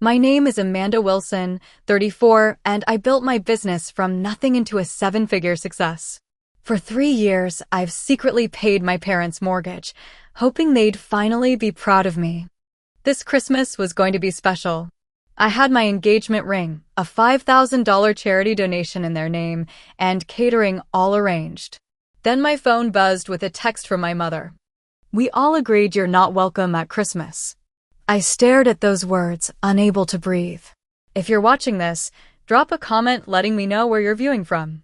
My name is Amanda Wilson, 34, and I built my business from nothing into a seven-figure success. For 3 years, I've secretly paid my parents' mortgage, hoping they'd finally be proud of me. This Christmas was going to be special. I had my engagement ring, a $5,000 charity donation in their name, and catering all arranged. Then my phone buzzed with a text from my mother. "We all agreed you're not welcome at Christmas." I stared at those words, unable to breathe. If you're watching this, drop a comment letting me know where you're viewing from.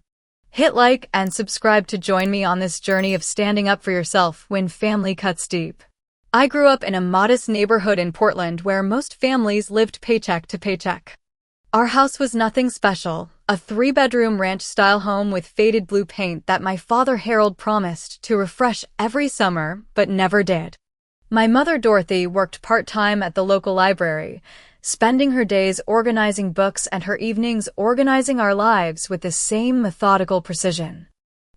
Hit like and subscribe to join me on this journey of standing up for yourself when family cuts deep. I grew up in a modest neighborhood in Portland where most families lived paycheck to paycheck. Our house was nothing special, a 3-bedroom ranch-style home with faded blue paint that my father Harold promised to refresh every summer, but never did. My mother Dorothy worked part-time at the local library, spending her days organizing books and her evenings organizing our lives with the same methodical precision.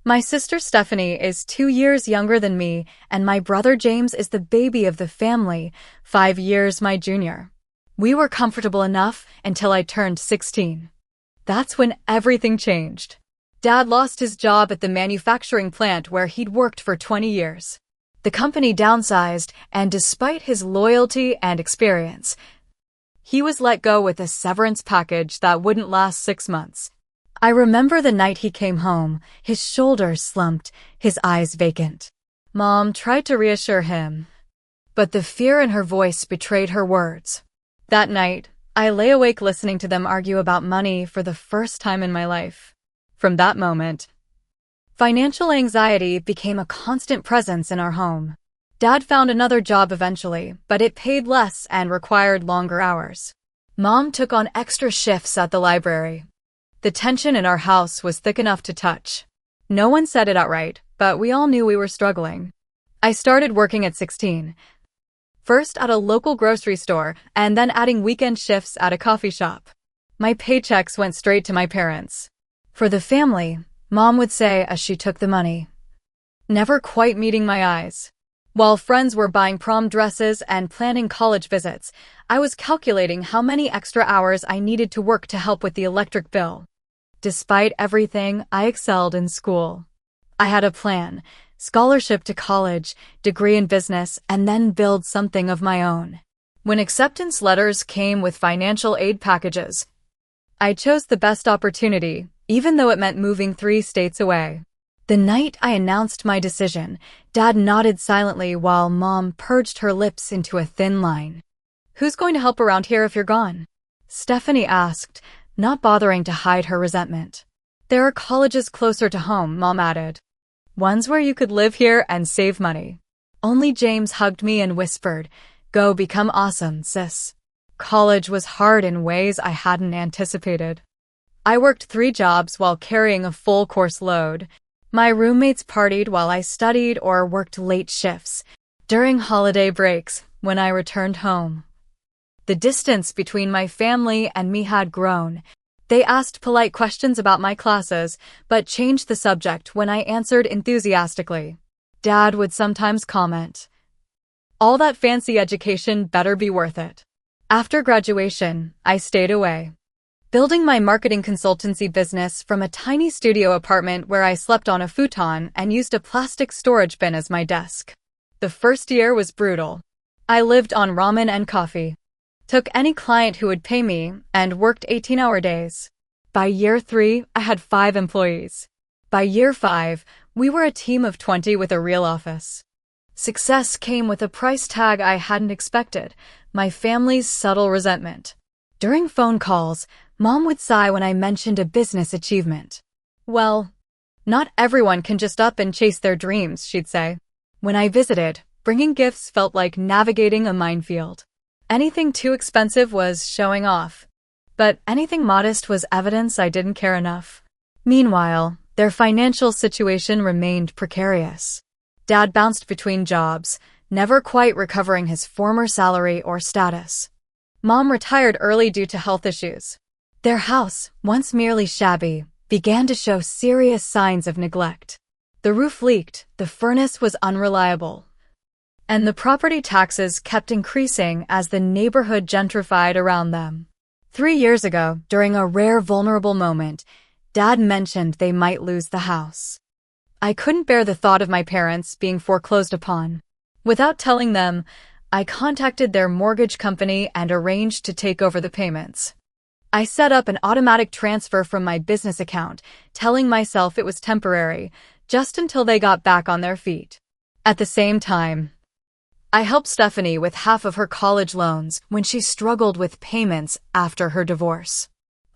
My sister Stephanie is 2 years younger than me, and my brother James is the baby of the family, 5 years my junior. We were comfortable enough until I turned 16. That's when everything changed. Dad lost his job at the manufacturing plant where he'd worked for 20 years. The company downsized, and despite his loyalty and experience, he was let go with a severance package that wouldn't last 6 months. I remember the night he came home, his shoulders slumped, his eyes vacant. Mom tried to reassure him, but the fear in her voice betrayed her words. That night, I lay awake listening to them argue about money for the first time in my life. From that moment, financial anxiety became a constant presence in our home. Dad found another job eventually, but it paid less and required longer hours. Mom took on extra shifts at the library. The tension in our house was thick enough to touch. No one said it outright, but we all knew we were struggling. I started working at 16. First at a local grocery store, and then adding weekend shifts at a coffee shop. My paychecks went straight to my parents. For the family, Mom would say as she took the money, never quite meeting my eyes. While friends were buying prom dresses and planning college visits, I was calculating how many extra hours I needed to work to help with the electric bill. Despite everything, I excelled in school. I had a plan, scholarship to college, degree in business, and then build something of my own. When acceptance letters came with financial aid packages, I chose the best opportunity, even though it meant moving 3 states away. The night I announced my decision, Dad nodded silently while Mom purged her lips into a thin line. "Who's going to help around here if you're gone?" Stephanie asked, not bothering to hide her resentment. "There are colleges closer to home," Mom added. "Ones where you could live here and save money." Only James hugged me and whispered, "Go become awesome, sis." College was hard in ways I hadn't anticipated. I worked 3 jobs while carrying a full course load. My roommates partied while I studied or worked late shifts. During holiday breaks, when I returned home, the distance between my family and me had grown. They asked polite questions about my classes, but changed the subject when I answered enthusiastically. Dad would sometimes comment, "All that fancy education better be worth it." After graduation, I stayed away, building my marketing consultancy business from a tiny studio apartment where I slept on a futon and used a plastic storage bin as my desk. The first year was brutal. I lived on ramen and coffee, took any client who would pay me, and worked 18-hour days. By year 3, I had 5 employees. By year 5, we were a team of 20 with a real office. Success came with a price tag I hadn't expected, my family's subtle resentment. During phone calls, Mom would sigh when I mentioned a business achievement. "Well, not everyone can just up and chase their dreams," she'd say. When I visited, bringing gifts felt like navigating a minefield. Anything too expensive was showing off, but anything modest was evidence I didn't care enough. Meanwhile, their financial situation remained precarious. Dad bounced between jobs, never quite recovering his former salary or status. Mom retired early due to health issues. Their house, once merely shabby, began to show serious signs of neglect. The roof leaked, the furnace was unreliable. and the property taxes kept increasing as the neighborhood gentrified around them. 3 years ago, during a rare vulnerable moment, Dad mentioned they might lose the house. I couldn't bear the thought of my parents being foreclosed upon. Without telling them, I contacted their mortgage company and arranged to take over the payments. I set up an automatic transfer from my business account, telling myself it was temporary, just until they got back on their feet. At the same time, I helped Stephanie with half of her college loans when she struggled with payments after her divorce.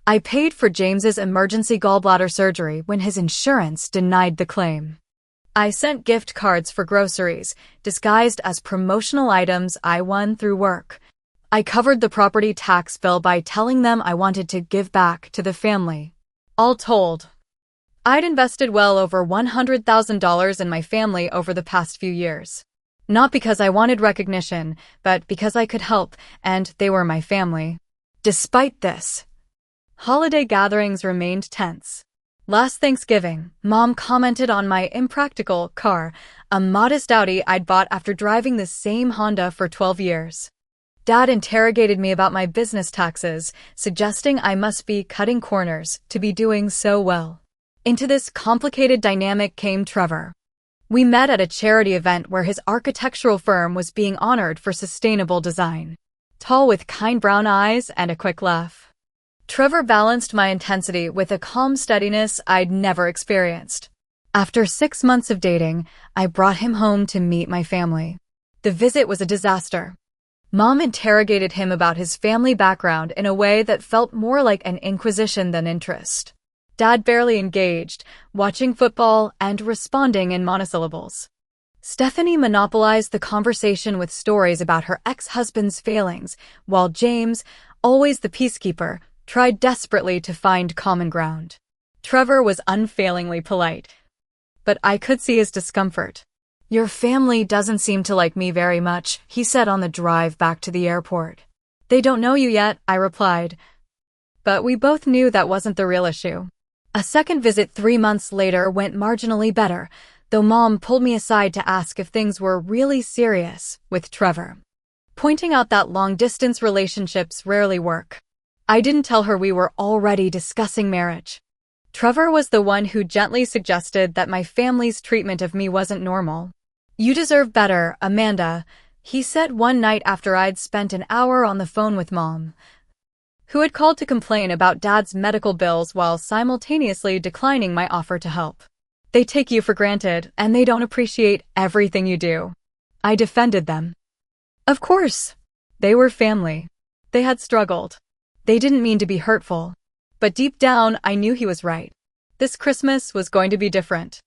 I paid for James's emergency gallbladder surgery when his insurance denied the claim. I sent gift cards for groceries, disguised as promotional items I won through work. I covered the property tax bill by telling them I wanted to give back to the family. All told, I'd invested well over $100,000 in my family over the past few years. Not because I wanted recognition, but because I could help, and they were my family. Despite this, holiday gatherings remained tense. Last Thanksgiving, Mom commented on my impractical car, a modest Audi I'd bought after driving the same Honda for 12 years. Dad interrogated me about my business taxes, suggesting I must be cutting corners to be doing so well. Into this complicated dynamic came Trevor. We met at a charity event where his architectural firm was being honored for sustainable design. Tall with kind brown eyes and a quick laugh, Trevor balanced my intensity with a calm steadiness I'd never experienced. After 6 months of dating, I brought him home to meet my family. The visit was a disaster. Mom interrogated him about his family background in a way that felt more like an inquisition than interest. Dad barely engaged, watching football and responding in monosyllables. Stephanie monopolized the conversation with stories about her ex-husband's failings, while James, always the peacekeeper, tried desperately to find common ground. Trevor was unfailingly polite, but I could see his discomfort. "Your family doesn't seem to like me very much," he said on the drive back to the airport. "They don't know you yet," I replied. But we both knew that wasn't the real issue. A second visit 3 months later went marginally better, though Mom pulled me aside to ask if things were really serious with Trevor, pointing out that long-distance relationships rarely work. I didn't tell her we were already discussing marriage. Trevor was the one who gently suggested that my family's treatment of me wasn't normal. "You deserve better, Amanda," he said one night after I'd spent an hour on the phone with Mom, who had called to complain about Dad's medical bills while simultaneously declining my offer to help. "They take you for granted, and they don't appreciate everything you do." I defended them. Of course, they were family. They had struggled. They didn't mean to be hurtful. But deep down, I knew he was right. This Christmas was going to be different.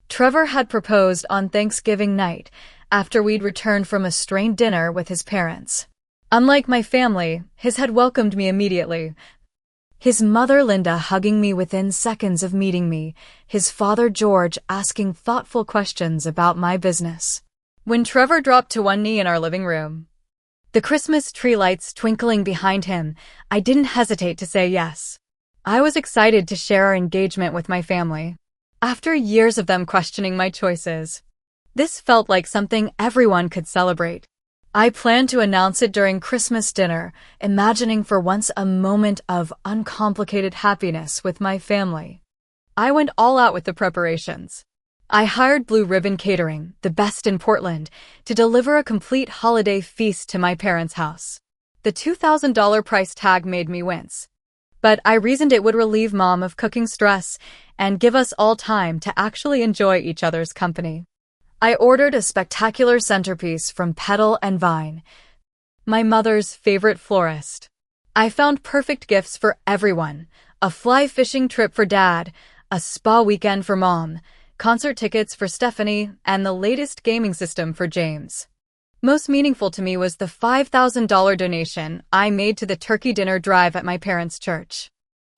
Trevor had proposed on Thanksgiving night, after we'd returned from a strained dinner with his parents. Unlike my family, his had welcomed me immediately. His mother Linda hugging me within seconds of meeting me, his father George asking thoughtful questions about my business. When Trevor dropped to one knee in our living room, the Christmas tree lights twinkling behind him, I didn't hesitate to say yes. I was excited to share our engagement with my family. After years of them questioning my choices, this felt like something everyone could celebrate. I planned to announce it during Christmas dinner, imagining for once a moment of uncomplicated happiness with my family. I went all out with the preparations. I hired Blue Ribbon Catering, the best in Portland, to deliver a complete holiday feast to my parents' house. The $2,000 price tag made me wince, but I reasoned it would relieve Mom of cooking stress and give us all time to actually enjoy each other's company. I ordered a spectacular centerpiece from Petal and Vine, my mother's favorite florist. I found perfect gifts for everyone: a fly fishing trip for Dad, a spa weekend for Mom, concert tickets for Stephanie, and the latest gaming system for James. Most meaningful to me was the $5,000 donation I made to the turkey dinner drive at my parents' church.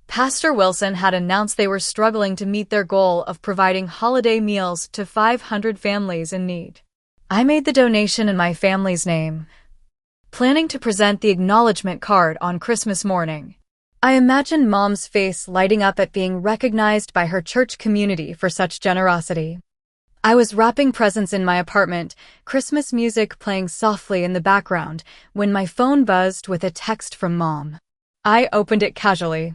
Pastor Wilson had announced they were struggling to meet their goal of providing holiday meals to 500 families in need. I made the donation in my family's name, planning to present the acknowledgement card on Christmas morning. I imagined Mom's face lighting up at being recognized by her church community for such generosity. I was wrapping presents in my apartment, Christmas music playing softly in the background, when my phone buzzed with a text from Mom. I opened it casually,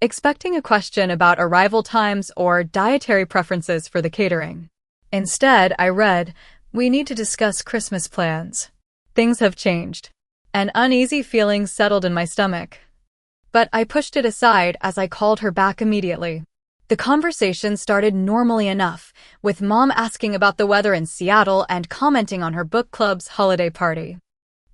expecting a question about arrival times or dietary preferences for the catering. Instead, I read, "We need to discuss Christmas plans. Things have changed." An uneasy feeling settled in my stomach. But I pushed it aside as I called her back immediately. The conversation started normally enough, with Mom asking about the weather in Seattle and commenting on her book club's holiday party.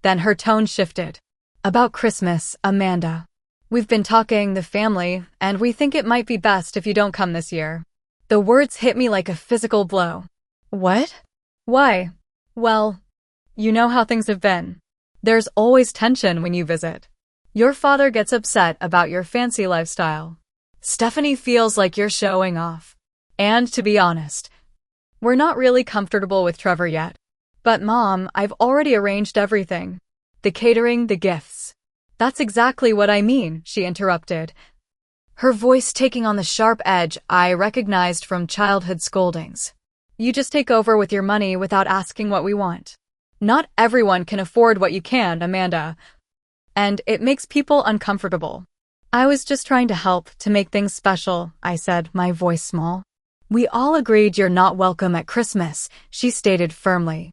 Then her tone shifted. "About Christmas, Amanda. We've been talking, the family, and we think it might be best if you don't come this year." The words hit me like a physical blow. What? Why? Well, you know how things have been. There's always tension when you visit. Your father gets upset about your fancy lifestyle. Stephanie feels like you're showing off. And to be honest, we're not really comfortable with Trevor yet. But Mom, I've already arranged everything. The catering, the gifts. That's exactly what I mean, she interrupted, her voice taking on the sharp edge I recognized from childhood scoldings. You just take over with your money without asking what we want. Not everyone can afford what you can, Amanda. And it makes people uncomfortable. I was just trying to help, to make things special, I said, my voice small. We all agreed you're not welcome at Christmas, she stated firmly.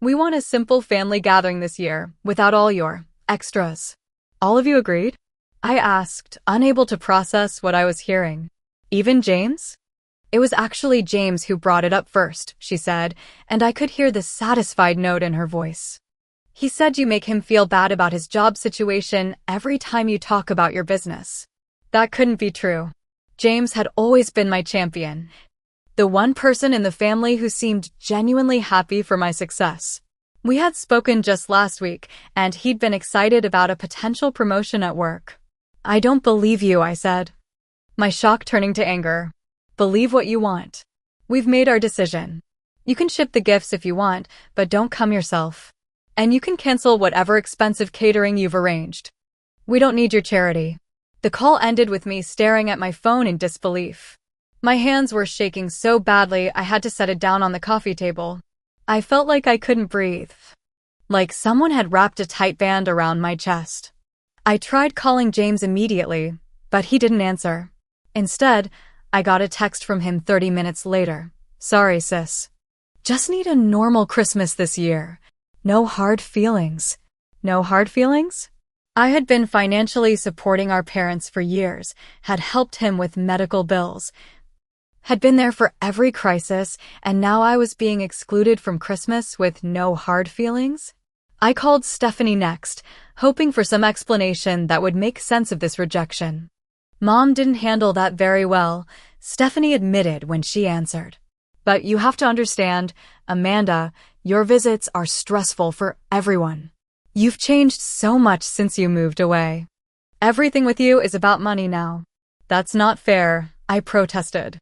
We want a simple family gathering this year, without all your extras. All of you agreed? I asked, unable to process what I was hearing. Even James? It was actually James who brought it up first, she said, and I could hear the satisfied note in her voice. He said you make him feel bad about his job situation every time you talk about your business. That couldn't be true. James had always been my champion. The one person in the family who seemed genuinely happy for my success. We had spoken just last week, and he'd been excited about a potential promotion at work. I don't believe you, I said, my shock turning to anger. Believe what you want. We've made our decision. You can ship the gifts if you want, but don't come yourself. And you can cancel whatever expensive catering you've arranged. We don't need your charity. The call ended with me staring at my phone in disbelief. My hands were shaking so badly I had to set it down on the coffee table. I felt like I couldn't breathe. Like someone had wrapped a tight band around my chest. I tried calling James immediately, but he didn't answer. Instead, I got a text from him 30 minutes later. Sorry, sis. Just need a normal Christmas this year. No hard feelings. No hard feelings? I had been financially supporting our parents for years, had helped him with medical bills, had been there for every crisis, and now I was being excluded from Christmas with no hard feelings? I called Stephanie next, hoping for some explanation that would make sense of this rejection. Mom didn't handle that very well, Stephanie admitted when she answered. But you have to understand, Amanda, your visits are stressful for everyone. You've changed so much since you moved away. Everything with you is about money now. That's not fair, I protested.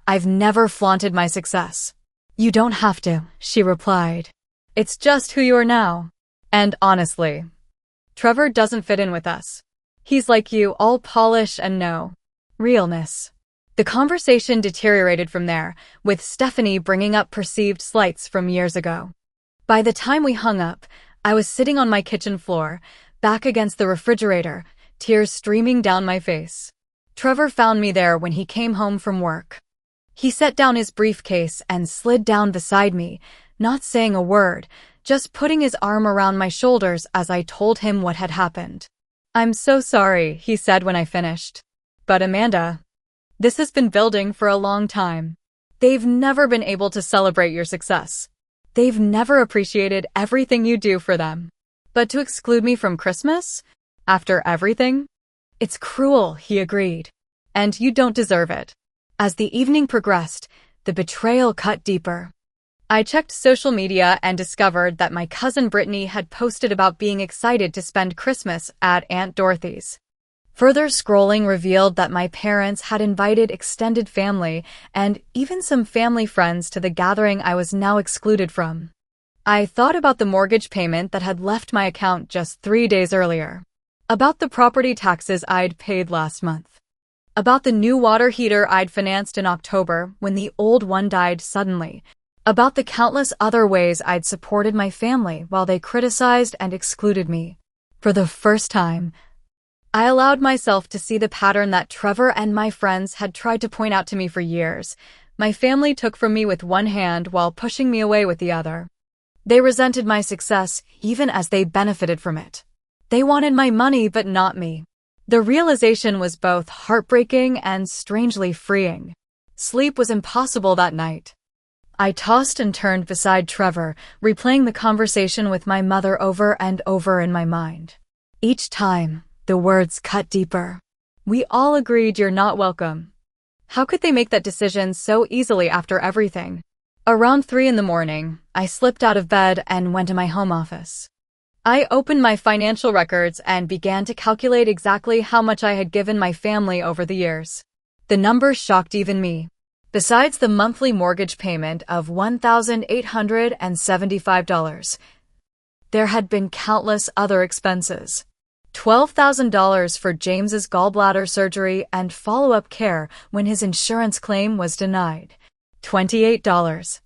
I've never flaunted my success. You don't have to, she replied. It's just who you are now. And honestly, Trevor doesn't fit in with us. He's like you, all polish and no realness. The conversation deteriorated from there, with Stephanie bringing up perceived slights from years ago. By the time we hung up, I was sitting on my kitchen floor, back against the refrigerator, tears streaming down my face. Trevor found me there when he came home from work. He set down his briefcase and slid down beside me, not saying a word, just putting his arm around my shoulders as I told him what had happened. I'm so sorry, he said when I finished. But Amanda, this has been building for a long time. They've never been able to celebrate your success. They've never appreciated everything you do for them. But to exclude me from Christmas? After everything? It's cruel, he agreed. And you don't deserve it. As the evening progressed, the betrayal cut deeper. I checked social media and discovered that my cousin Brittany had posted about being excited to spend Christmas at Aunt Dorothy's. Further scrolling revealed that my parents had invited extended family and even some family friends to the gathering I was now excluded from. I thought about the mortgage payment that had left my account just 3 days earlier. About the property taxes I'd paid last month. About the new water heater I'd financed in October when the old one died suddenly. about the countless other ways I'd supported my family while they criticized and excluded me. For the first time, I allowed myself to see the pattern that Trevor and my friends had tried to point out to me for years. My family took from me with one hand while pushing me away with the other. They resented my success even as they benefited from it. They wanted my money but not me. The realization was both heartbreaking and strangely freeing. Sleep was impossible that night. I tossed and turned beside Trevor, replaying the conversation with my mother over and over in my mind. Each time, the words cut deeper. We all agreed you're not welcome. How could they make that decision so easily after everything? Around 3 a.m, I slipped out of bed and went to my home office. I opened my financial records and began to calculate exactly how much I had given my family over the years. The numbers shocked even me. Besides the monthly mortgage payment of $1,875, there had been countless other expenses. $12,000 for James's gallbladder surgery and follow-up care when his insurance claim was denied. $28.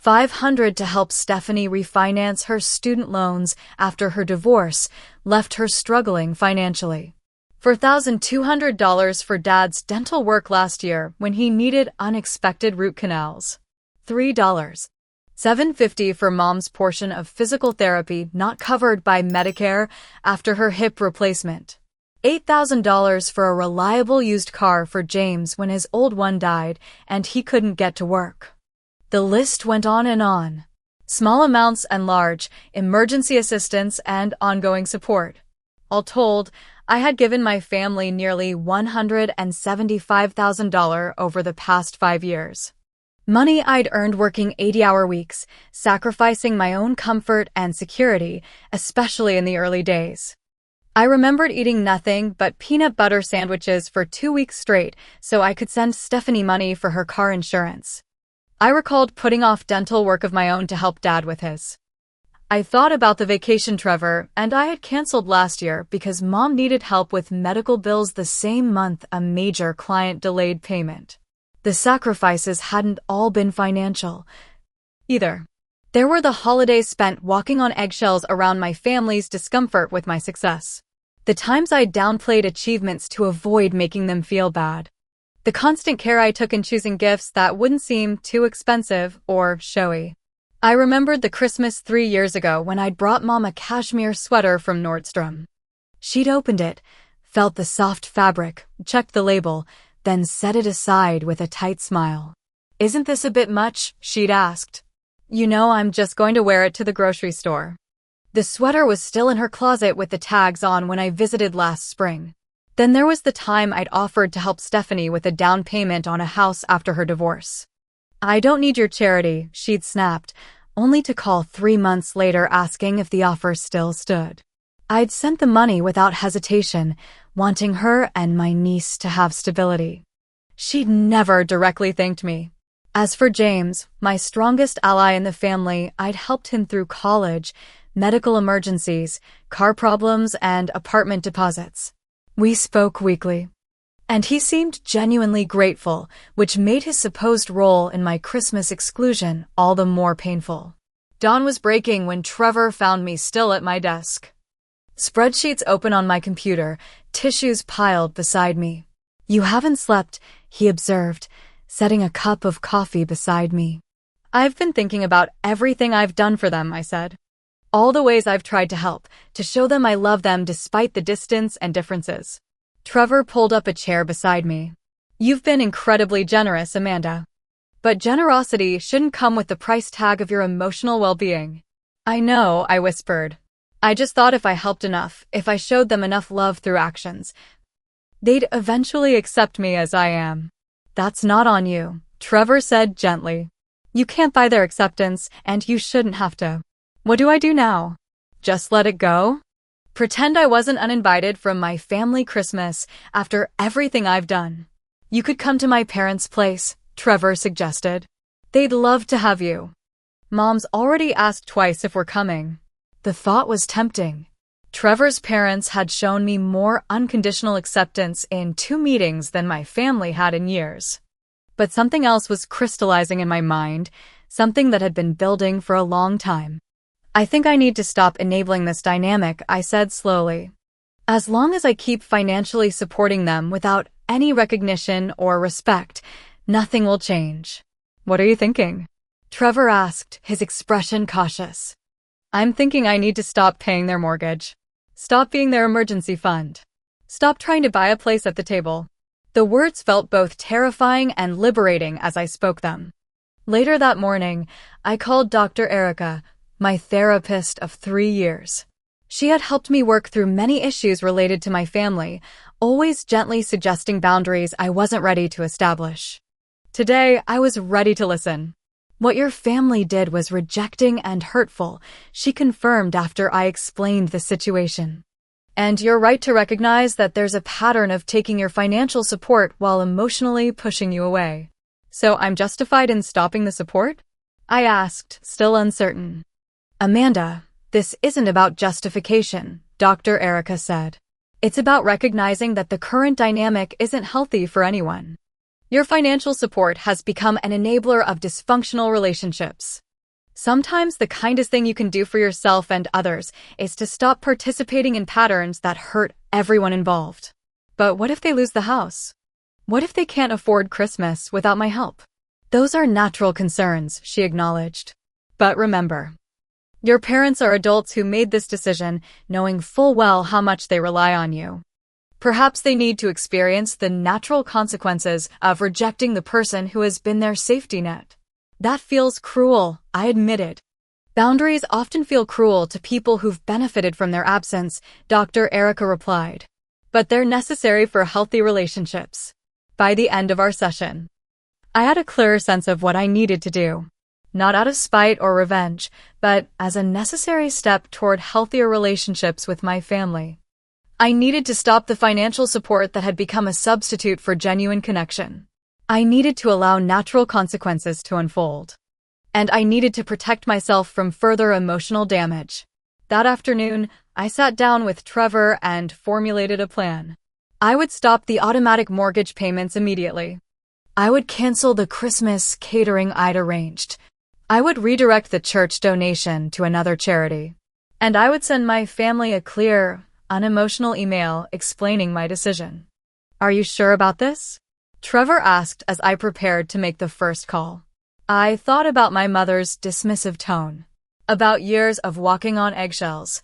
$500 to help Stephanie refinance her student loans after her divorce left her struggling financially. $4,200 for Dad's dental work last year when he needed unexpected root canals. $3. $750 for Mom's portion of physical therapy not covered by Medicare after her hip replacement. $8,000 for a reliable used car for James when his old one died and he couldn't get to work. The list went on and on. Small amounts and large, emergency assistance and ongoing support. All told, I had given my family nearly $175,000 over the past 5 years. Money I'd earned working 80-hour weeks, sacrificing my own comfort and security, especially in the early days. I remembered eating nothing but peanut butter sandwiches for 2 weeks straight so I could send Stephanie money for her car insurance. I recalled putting off dental work of my own to help Dad with his. I thought about the vacation Trevor and I had canceled last year because Mom needed help with medical bills the same month a major client delayed payment. The sacrifices hadn't all been financial, either. There were the holidays spent walking on eggshells around my family's discomfort with my success. The times I downplayed achievements to avoid making them feel bad. The constant care I took in choosing gifts that wouldn't seem too expensive or showy. I remembered the Christmas 3 years ago when I'd brought Mom a cashmere sweater from Nordstrom. She'd opened it, felt the soft fabric, checked the label, then set it aside with a tight smile. "Isn't this a bit much?" she'd asked. "You know I'm just going to wear it to the grocery store." The sweater was still in her closet with the tags on when I visited last spring. Then there was the time I'd offered to help Stephanie with a down payment on a house after her divorce. "I don't need your charity," she'd snapped, only to call 3 months later asking if the offer still stood. I'd sent the money without hesitation, wanting her and my niece to have stability. She'd never directly thanked me. As for James, my strongest ally in the family, I'd helped him through college, medical emergencies, car problems, and apartment deposits. We spoke weekly. And he seemed genuinely grateful, which made his supposed role in my Christmas exclusion all the more painful. Dawn was breaking when Trevor found me still at my desk. Spreadsheets open on my computer, tissues piled beside me. "You haven't slept," he observed, setting a cup of coffee beside me. "I've been thinking about everything I've done for them," I said. "All the ways I've tried to help, to show them I love them despite the distance and differences." Trevor pulled up a chair beside me. "You've been incredibly generous, Amanda. But generosity shouldn't come with the price tag of your emotional well-being." "I know," I whispered. "I just thought if I helped enough, if I showed them enough love through actions, they'd eventually accept me as I am." "That's not on you," Trevor said gently. "You can't buy their acceptance, and you shouldn't have to. What do I do now? Just let it go? Pretend I wasn't uninvited from my family Christmas after everything I've done?" "You could come to my parents' place," Trevor suggested. "They'd love to have you. Mom's already asked twice if we're coming." The thought was tempting. Trevor's parents had shown me more unconditional acceptance in 2 meetings than my family had in years. But something else was crystallizing in my mind, something that had been building for a long time. I think I need to stop enabling this dynamic, I said slowly. As long as I keep financially supporting them without any recognition or respect, nothing will change. What are you thinking? Trevor asked, his expression cautious. I'm thinking I need to stop paying their mortgage. Stop being their emergency fund. Stop trying to buy a place at the table. The words felt both terrifying and liberating as I spoke them. Later that morning, I called Dr. Erica, my therapist of 3 years. She had helped me work through many issues related to my family, always gently suggesting boundaries I wasn't ready to establish. Today, I was ready to listen. What your family did was rejecting and hurtful, she confirmed after I explained the situation. And you're right to recognize that there's a pattern of taking your financial support while emotionally pushing you away. So I'm justified in stopping the support? I asked, still uncertain. Amanda, this isn't about justification, Dr. Erica said. It's about recognizing that the current dynamic isn't healthy for anyone. Your financial support has become an enabler of dysfunctional relationships. Sometimes the kindest thing you can do for yourself and others is to stop participating in patterns that hurt everyone involved. But what if they lose the house? What if they can't afford Christmas without my help? Those are natural concerns, she acknowledged. But remember, your parents are adults who made this decision, knowing full well how much they rely on you. Perhaps they need to experience the natural consequences of rejecting the person who has been their safety net. That feels cruel, I admitted. Boundaries often feel cruel to people who've benefited from their absence, Dr. Erica replied. But they're necessary for healthy relationships. By the end of our session, I had a clearer sense of what I needed to do. Not out of spite or revenge, but as a necessary step toward healthier relationships with my family. I needed to stop the financial support that had become a substitute for genuine connection. I needed to allow natural consequences to unfold. And I needed to protect myself from further emotional damage. That afternoon, I sat down with Trevor and formulated a plan. I would stop the automatic mortgage payments immediately. I would cancel the Christmas catering I'd arranged. I would redirect the church donation to another charity. And I would send my family a clear, unemotional email explaining my decision. Are you sure about this? Trevor asked as I prepared to make the first call. I thought about my mother's dismissive tone, about years of walking on eggshells,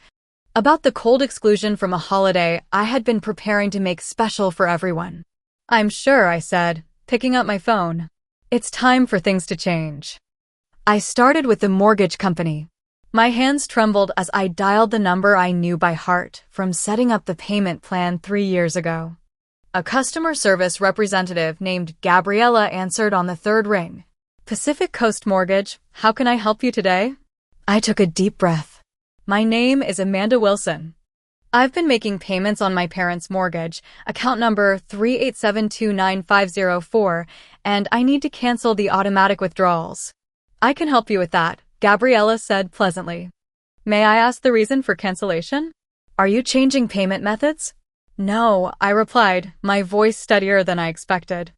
about the cold exclusion from a holiday I had been preparing to make special for everyone. I'm sure, I said, picking up my phone. It's time for things to change. I started with the mortgage company. My hands trembled as I dialed the number I knew by heart from setting up the payment plan 3 years ago. A customer service representative named Gabriella answered on the third ring. Pacific Coast Mortgage, how can I help you today? I took a deep breath. My name is Amanda Wilson. I've been making payments on my parents' mortgage, account number 387295504, and I need to cancel the automatic withdrawals. I can help you with that, Gabriella said pleasantly. May I ask the reason for cancellation? Are you changing payment methods? No, I replied, my voice steadier than I expected.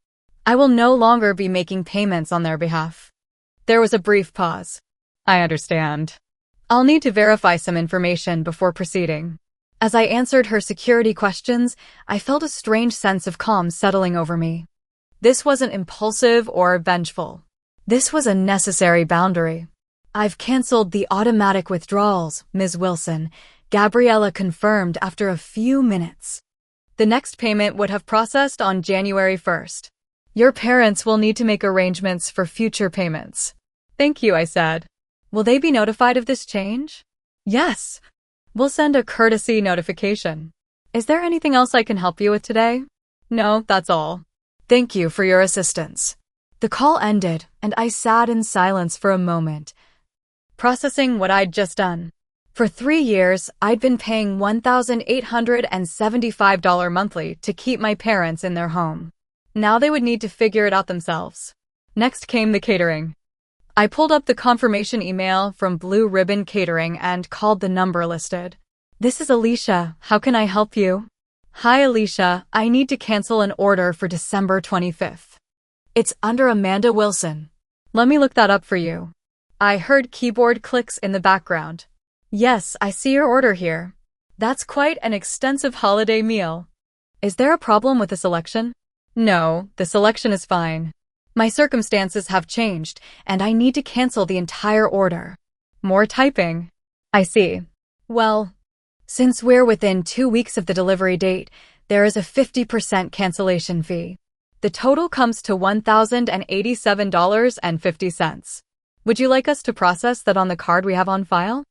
I will no longer be making payments on their behalf. There was a brief pause. I understand. I'll need to verify some information before proceeding. As I answered her security questions, I felt a strange sense of calm settling over me. This wasn't impulsive or vengeful. This was a necessary boundary. I've canceled the automatic withdrawals, Ms. Wilson, Gabriella confirmed after a few minutes. The next payment would have processed on January 1st. Your parents will need to make arrangements for future payments. Thank you, I said. Will they be notified of this change? Yes. We'll send a courtesy notification. Is there anything else I can help you with today? No, that's all. Thank you for your assistance. The call ended, and I sat in silence for a moment, processing what I'd just done. For 3 years, I'd been paying $1,875 monthly to keep my parents in their home. Now they would need to figure it out themselves. Next came the catering. I pulled up the confirmation email from Blue Ribbon Catering and called the number listed. This is Alicia. How can I help you? Hi, Alicia. I need to cancel an order for December 25th. It's under Amanda Wilson. Let me look that up for you. I heard keyboard clicks in the background. Yes, I see your order here. That's quite an extensive holiday meal. Is there a problem with the selection? No, the selection is fine. My circumstances have changed, and I need to cancel the entire order. More typing. I see. Well, since we're within 2 weeks of the delivery date, there is a 50% cancellation fee. The total comes to $1,087.50. Would you like us to process that on the card we have on file?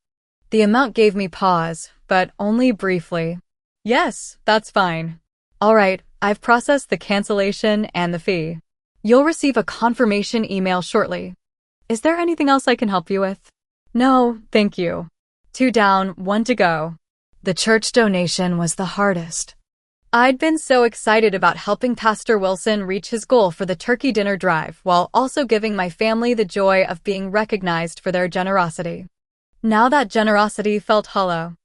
The amount gave me pause, but only briefly. Yes, that's fine. All right, I've processed the cancellation and the fee. You'll receive a confirmation email shortly. Is there anything else I can help you with? No, thank you. 2 down, 1 to go. The church donation was the hardest. I'd been so excited about helping Pastor Wilson reach his goal for the turkey dinner drive while also giving my family the joy of being recognized for their generosity. Now that generosity felt hollow.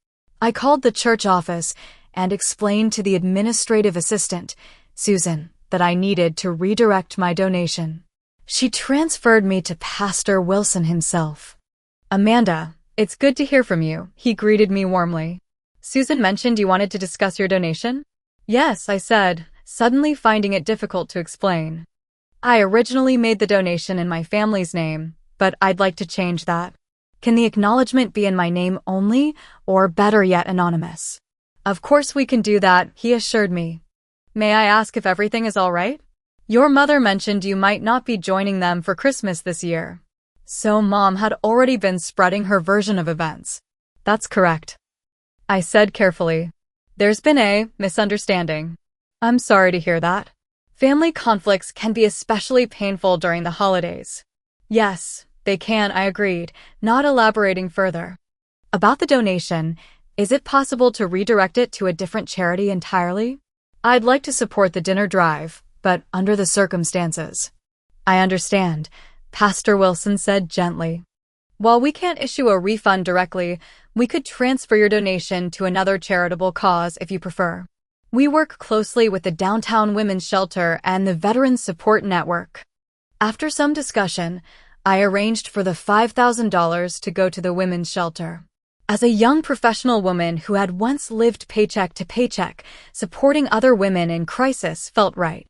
I called the church office and explained to the administrative assistant, Susan, that I needed to redirect my donation. She transferred me to Pastor Wilson himself. Amanda, it's good to hear from you, he greeted me warmly. Susan mentioned you wanted to discuss your donation? Yes, I said, suddenly finding it difficult to explain. I originally made the donation in my family's name, but I'd like to change that. Can the acknowledgement be in my name only, or better yet, anonymous? Of course we can do that, he assured me. May I ask if everything is all right? Your mother mentioned you might not be joining them for Christmas this year. So Mom had already been spreading her version of events. That's correct. I said carefully. There's been a misunderstanding. I'm sorry to hear that. Family conflicts can be especially painful during the holidays. Yes, they can, I agreed, not elaborating further. About the donation, is it possible to redirect it to a different charity entirely? I'd like to support the dinner drive, but under the circumstances. I understand, Pastor Wilson said gently. While we can't issue a refund directly, we could transfer your donation to another charitable cause if you prefer. We work closely with the Downtown Women's Shelter and the Veterans Support Network. After some discussion, I arranged for the $5,000 to go to the women's shelter. As a young professional woman who had once lived paycheck to paycheck, supporting other women in crisis felt right.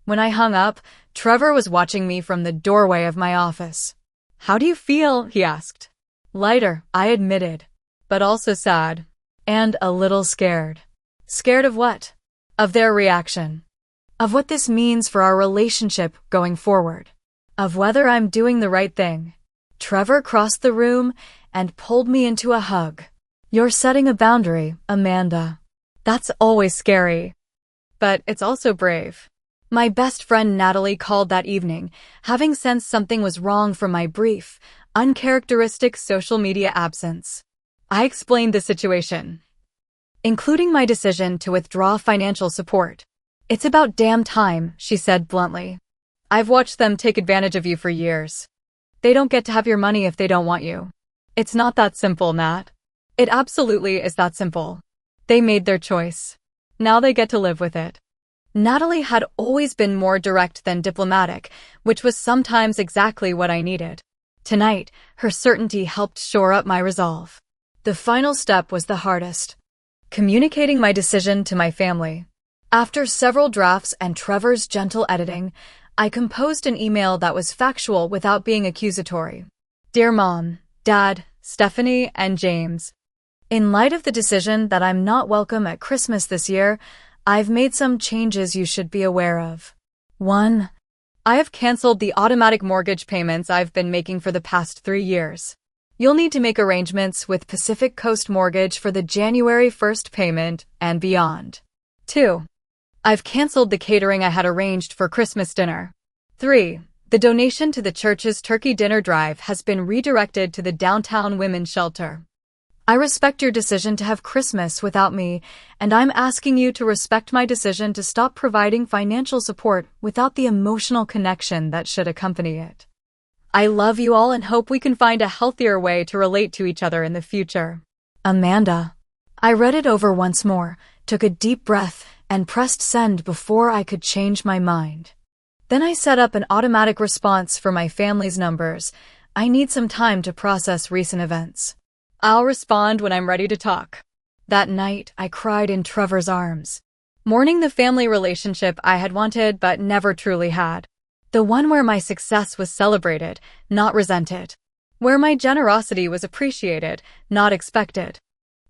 When I hung up, Trevor was watching me from the doorway of my office. How do you feel? He asked. Lighter, I admitted, but also sad. And a little scared. Scared of what? Of their reaction. Of what this means for our relationship going forward. Of whether I'm doing the right thing. Trevor crossed the room and pulled me into a hug. You're setting a boundary, Amanda. That's always scary. But it's also brave. My best friend Natalie called that evening, having sensed something was wrong from my brief, uncharacteristic social media absence. I explained the situation, including my decision to withdraw financial support. It's about damn time, she said bluntly. I've watched them take advantage of you for years. They don't get to have your money if they don't want you. It's not that simple, Nat. It absolutely is that simple. They made their choice. Now they get to live with it. Natalie had always been more direct than diplomatic, which was sometimes exactly what I needed. Tonight, her certainty helped shore up my resolve. The final step was the hardest. Communicating my decision to my family. After several drafts and Trevor's gentle editing, I composed an email that was factual without being accusatory. Dear Mom, Dad, Stephanie, and James. In light of the decision that I'm not welcome at Christmas this year, I've made some changes you should be aware of. 1. I have canceled the automatic mortgage payments I've been making for the past 3 years. You'll need to make arrangements with Pacific Coast Mortgage for the January 1st payment and beyond. 2. I've canceled the catering I had arranged for Christmas dinner. 3. The donation to the church's turkey dinner drive has been redirected to the Downtown Women's Shelter. I respect your decision to have Christmas without me, and I'm asking you to respect my decision to stop providing financial support without the emotional connection that should accompany it. I love you all and hope we can find a healthier way to relate to each other in the future. Amanda. I read it over once more, took a deep breath, and pressed send before I could change my mind. Then I set up an automatic response for my family's numbers, I need some time to process recent events. I'll respond when I'm ready to talk. That night, I cried in Trevor's arms, mourning the family relationship I had wanted but never truly had. The one where my success was celebrated, not resented. Where my generosity was appreciated, not expected.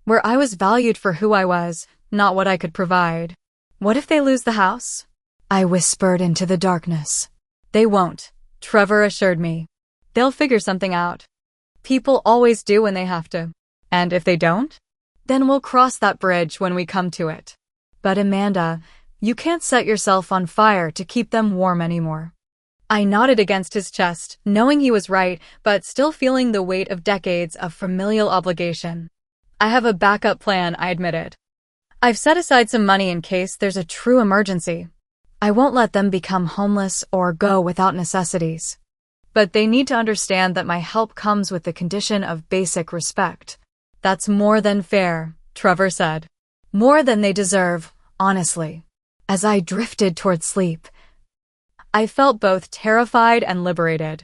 Where I was valued for who I was, not what I could provide. What if they lose the house? I whispered into the darkness. They won't, Trevor assured me. They'll figure something out. People always do when they have to. And if they don't? Then we'll cross that bridge when we come to it. But Amanda, you can't set yourself on fire to keep them warm anymore. I nodded against his chest, knowing he was right, but still feeling the weight of decades of familial obligation. I have a backup plan, I admitted. I've set aside some money in case there's a true emergency. I won't let them become homeless or go without necessities. But they need to understand that my help comes with the condition of basic respect. That's more than fair, Trevor said. More than they deserve, honestly. As I drifted toward sleep, I felt both terrified and liberated.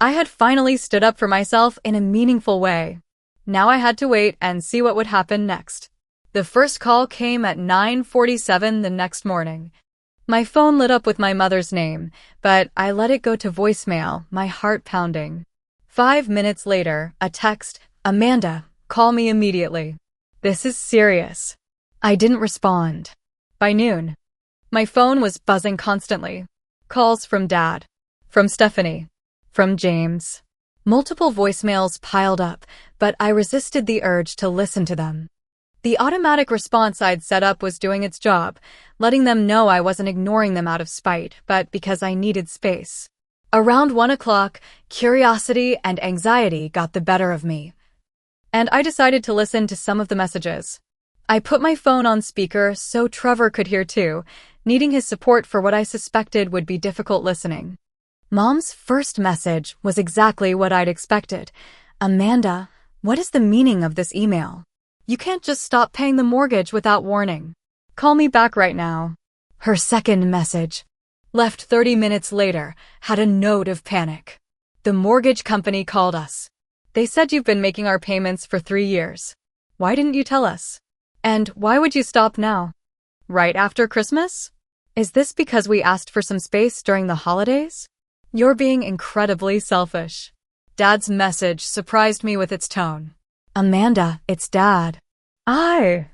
I had finally stood up for myself in a meaningful way. Now I had to wait and see what would happen next. The first call came at 9:47 the next morning. My phone lit up with my mother's name, but I let it go to voicemail, my heart pounding. 5 minutes later, a text, Amanda, call me immediately. This is serious. I didn't respond. By noon, my phone was buzzing constantly. Calls from Dad, from Stephanie, from James. Multiple voicemails piled up, but I resisted the urge to listen to them. The automatic response I'd set up was doing its job, letting them know I wasn't ignoring them out of spite, but because I needed space. Around 1 o'clock, curiosity and anxiety got the better of me, and I decided to listen to some of the messages. I put my phone on speaker so Trevor could hear too, needing his support for what I suspected would be difficult listening. Mom's first message was exactly what I'd expected. Amanda, what is the meaning of this email? You can't just stop paying the mortgage without warning. Call me back right now. Her second message, left 30 minutes later, had a note of panic. The mortgage company called us. They said you've been making our payments for 3 years. Why didn't you tell us? And why would you stop now? Right after Christmas? Is this because we asked for some space during the holidays? You're being incredibly selfish. Dad's message surprised me with its tone. Amanda, it's Dad. I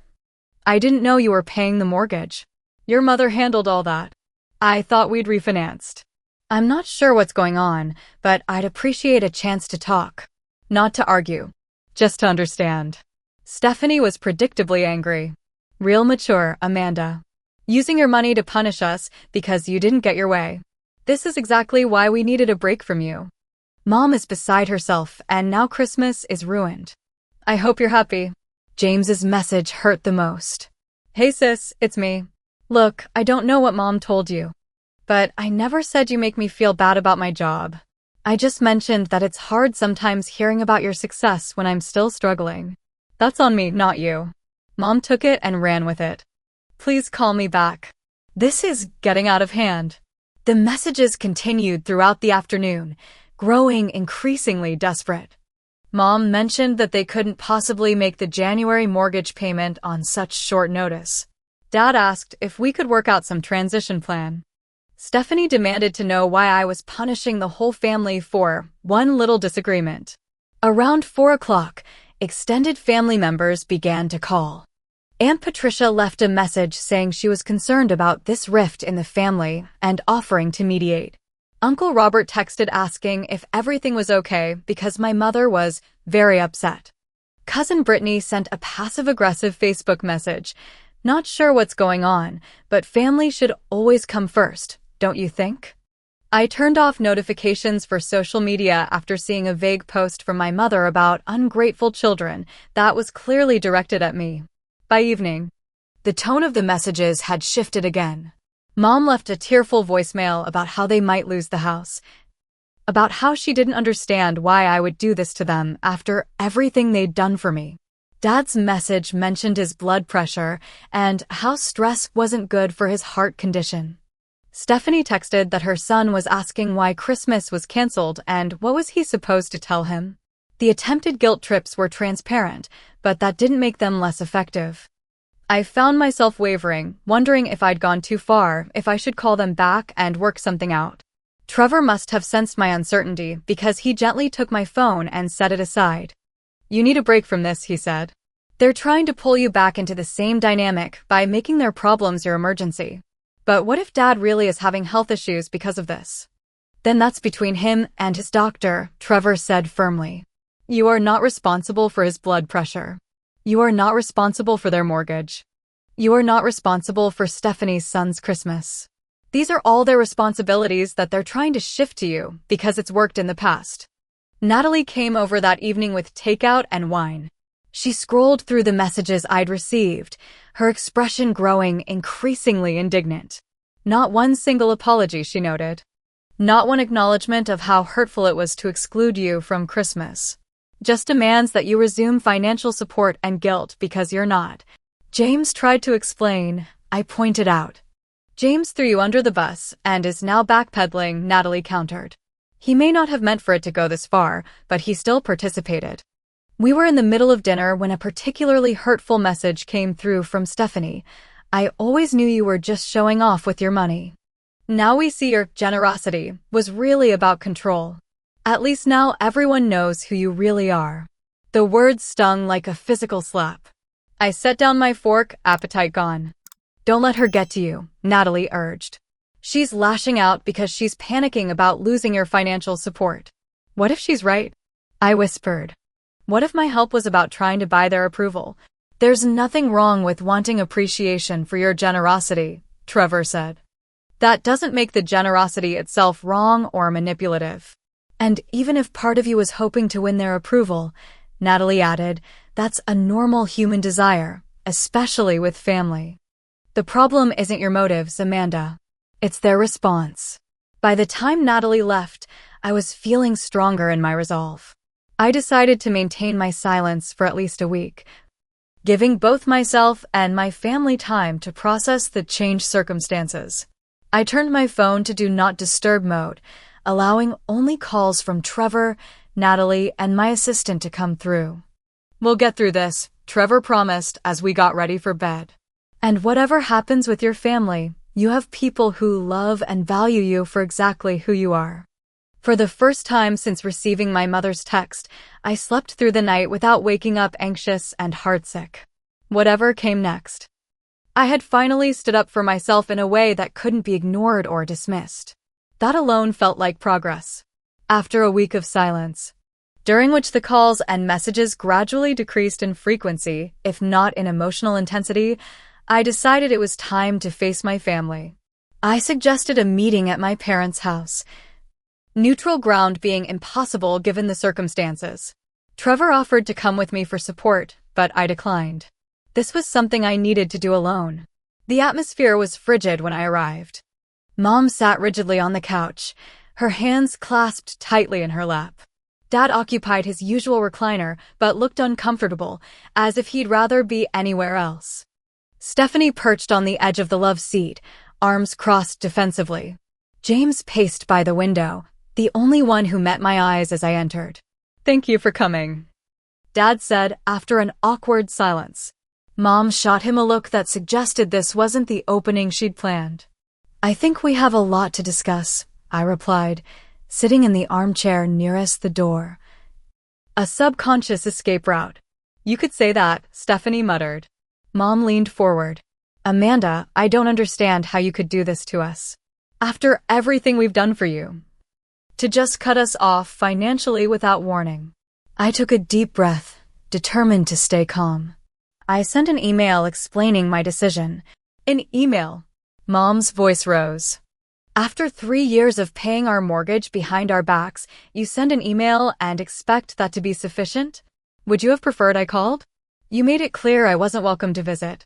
didn't know you were paying the mortgage. Your mother handled all that. I thought we'd refinanced. I'm not sure what's going on, but I'd appreciate a chance to talk. Not to argue, just to understand. Stephanie was predictably angry. Real mature, Amanda. Using your money to punish us because you didn't get your way. This is exactly why we needed a break from you. Mom is beside herself, and now Christmas is ruined. I hope you're happy. James's message hurt the most. Hey sis, it's me. Look, I don't know what Mom told you, but I never said you make me feel bad about my job. I just mentioned that it's hard sometimes hearing about your success when I'm still struggling. That's on me, not you. Mom took it and ran with it. Please call me back. This is getting out of hand. The messages continued throughout the afternoon, growing increasingly desperate. Mom mentioned that they couldn't possibly make the January mortgage payment on such short notice. Dad asked if we could work out some transition plan. Stephanie demanded to know why I was punishing the whole family for one little disagreement. Around 4 o'clock, extended family members began to call. Aunt Patricia left a message saying she was concerned about this rift in the family and offering to mediate. Uncle Robert texted asking if everything was okay because my mother was very upset. Cousin Brittany sent a passive-aggressive Facebook message. Not sure what's going on, but family should always come first, don't you think? I turned off notifications for social media after seeing a vague post from my mother about ungrateful children that was clearly directed at me. By evening, the tone of the messages had shifted again. Mom left a tearful voicemail about how they might lose the house, about how she didn't understand why I would do this to them after everything they'd done for me. Dad's message mentioned his blood pressure and how stress wasn't good for his heart condition. Stephanie texted that her son was asking why Christmas was canceled and what was he supposed to tell him. The attempted guilt trips were transparent, but that didn't make them less effective. I found myself wavering, wondering if I'd gone too far, if I should call them back and work something out. Trevor must have sensed my uncertainty because he gently took my phone and set it aside. "You need a break from this," he said. "They're trying to pull you back into the same dynamic by making their problems your emergency. But what if Dad really is having health issues because of this?" "Then that's between him and his doctor," Trevor said firmly. "You are not responsible for his blood pressure. You are not responsible for their mortgage. You are not responsible for Stephanie's son's Christmas. These are all their responsibilities that they're trying to shift to you because it's worked in the past." Natalie came over that evening with takeout and wine. She scrolled through the messages I'd received, her expression growing increasingly indignant. Not one single apology, she noted. Not one acknowledgement of how hurtful it was to exclude you from Christmas. Just demands that you resume financial support and guilt because you're not. James tried to explain, I pointed out. "James threw you under the bus and is now backpedaling," Natalie countered. "He may not have meant for it to go this far, but he still participated." We were in the middle of dinner when a particularly hurtful message came through from Stephanie. "I always knew you were just showing off with your money. Now we see your generosity was really about control. At least now everyone knows who you really are." The words stung like a physical slap. I set down my fork, appetite gone. "Don't let her get to you," Natalie urged. "She's lashing out because she's panicking about losing your financial support." "What if she's right?" I whispered. "What if my help was about trying to buy their approval?" "There's nothing wrong with wanting appreciation for your generosity," Trevor said. "That doesn't make the generosity itself wrong or manipulative. And even if part of you is hoping to win their approval," Natalie added, "that's a normal human desire, especially with family. The problem isn't your motives, Amanda. It's their response." By the time Natalie left, I was feeling stronger in my resolve. I decided to maintain my silence for at least a week, giving both myself and my family time to process the changed circumstances. I turned my phone to Do Not Disturb mode, allowing only calls from Trevor, Natalie, and my assistant to come through. "We'll get through this," Trevor promised as we got ready for bed. "And whatever happens with your family, you have people who love and value you for exactly who you are." For the first time since receiving my mother's text, I slept through the night without waking up anxious and heartsick. Whatever came next. I had finally stood up for myself in a way that couldn't be ignored or dismissed. That alone felt like progress. After a week of silence, during which the calls and messages gradually decreased in frequency, if not in emotional intensity, I decided it was time to face my family. I suggested a meeting at my parents' house, neutral ground being impossible given the circumstances. Trevor offered to come with me for support, but I declined. This was something I needed to do alone. The atmosphere was frigid when I arrived. Mom sat rigidly on the couch, her hands clasped tightly in her lap. Dad occupied his usual recliner, but looked uncomfortable, as if he'd rather be anywhere else. Stephanie perched on the edge of the love seat, arms crossed defensively. James paced by the window, the only one who met my eyes as I entered. "Thank you for coming," Dad said after an awkward silence. Mom shot him a look that suggested this wasn't the opening she'd planned. "I think we have a lot to discuss," I replied, sitting in the armchair nearest the door. "A subconscious escape route." "You could say that," Stephanie muttered. Mom leaned forward. "Amanda, I don't understand how you could do this to us. After everything we've done for you. To just cut us off financially without warning." I took a deep breath, determined to stay calm. I sent an email explaining my decision. "An email?" Mom's voice rose. "After 3 years of paying our mortgage behind our backs, you send an email and expect that to be sufficient? Would you have preferred I called? You made it clear I wasn't welcome to visit."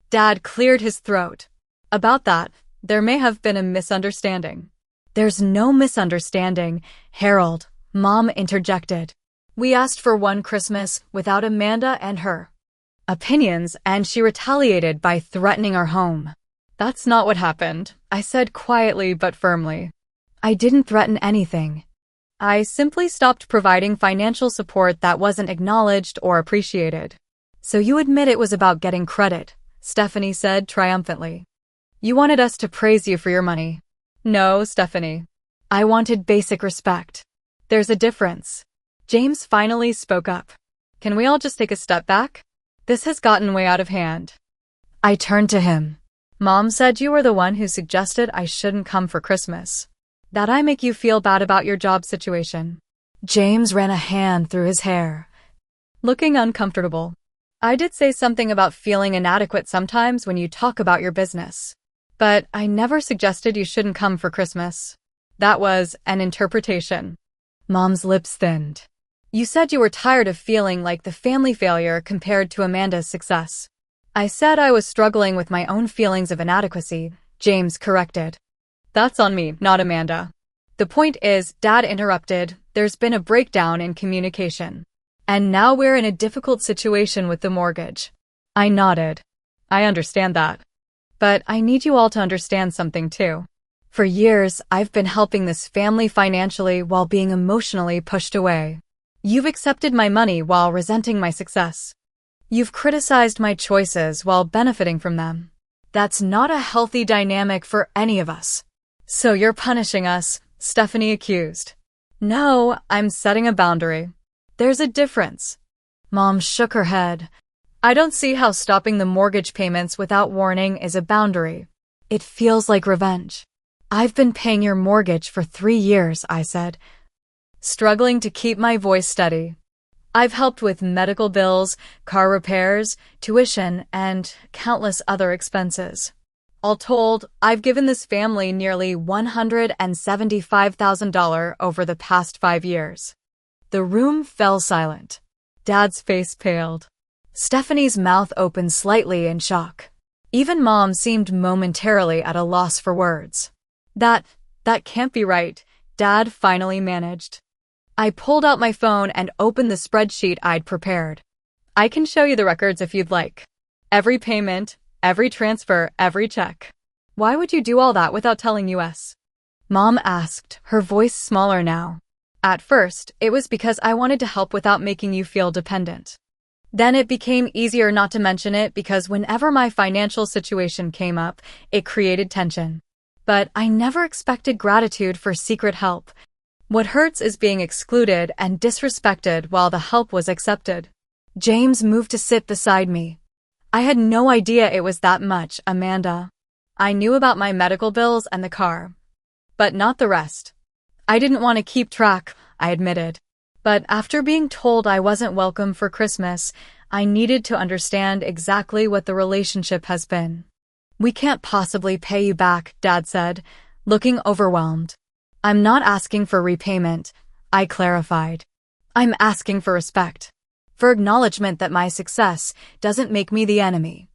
Dad cleared his throat. "About that, there may have been a misunderstanding." "There's no misunderstanding, Harold," Mom interjected. "We asked for one Christmas without Amanda and her opinions, and she retaliated by threatening our home. That's not what happened, I said quietly but firmly. I didn't threaten anything. I simply stopped providing financial support that wasn't acknowledged or appreciated. So you admit it was about getting credit, Stephanie said triumphantly. You wanted us to praise you for your money. No, Stephanie. I wanted basic respect. There's a difference. James finally spoke up. Can we all just take a step back? This has gotten way out of hand. I turned to him. Mom said you were the one who suggested I shouldn't come for Christmas. That I make you feel bad about your job situation. James ran a hand through his hair, looking uncomfortable. I did say something about feeling inadequate sometimes when you talk about your business. But I never suggested you shouldn't come for Christmas. That was an interpretation. Mom's lips thinned. You said you were tired of feeling like the family failure compared to Amanda's success. I said I was struggling with my own feelings of inadequacy, James corrected. That's on me, not Amanda. The point is, Dad interrupted, there's been a breakdown in communication. And now we're in a difficult situation with the mortgage. I nodded. I understand that. But I need you all to understand something too. For years, I've been helping this family financially while being emotionally pushed away. You've accepted my money while resenting my success. You've criticized my choices while benefiting from them. That's not a healthy dynamic for any of us. So you're punishing us, Stephanie accused. No, I'm setting a boundary. There's a difference. Mom shook her head. I don't see how stopping the mortgage payments without warning is a boundary. It feels like revenge. I've been paying your mortgage for 3 years, I said, struggling to keep my voice steady. I've helped with medical bills, car repairs, tuition, and countless other expenses. All told, I've given this family nearly $175,000 over the past 5 years. The room fell silent. Dad's face paled. Stephanie's mouth opened slightly in shock. Even Mom seemed momentarily at a loss for words. That can't be right, Dad finally managed. I pulled out my phone and opened the spreadsheet I'd prepared. I can show you the records if you'd like. Every payment, every transfer, every check. Why would you do all that without telling us? Mom asked, her voice smaller now. At first, it was because I wanted to help without making you feel dependent. Then it became easier not to mention it because whenever my financial situation came up, it created tension. But I never expected gratitude for secret help. What hurts is being excluded and disrespected while the help was accepted. James moved to sit beside me. I had no idea it was that much, Amanda. I knew about my medical bills and the car. But not the rest. I didn't want to keep track, I admitted. But after being told I wasn't welcome for Christmas, I needed to understand exactly what the relationship has been. We can't possibly pay you back, Dad said, looking overwhelmed. I'm not asking for repayment, I clarified. I'm asking for respect. For acknowledgement that my success doesn't make me the enemy.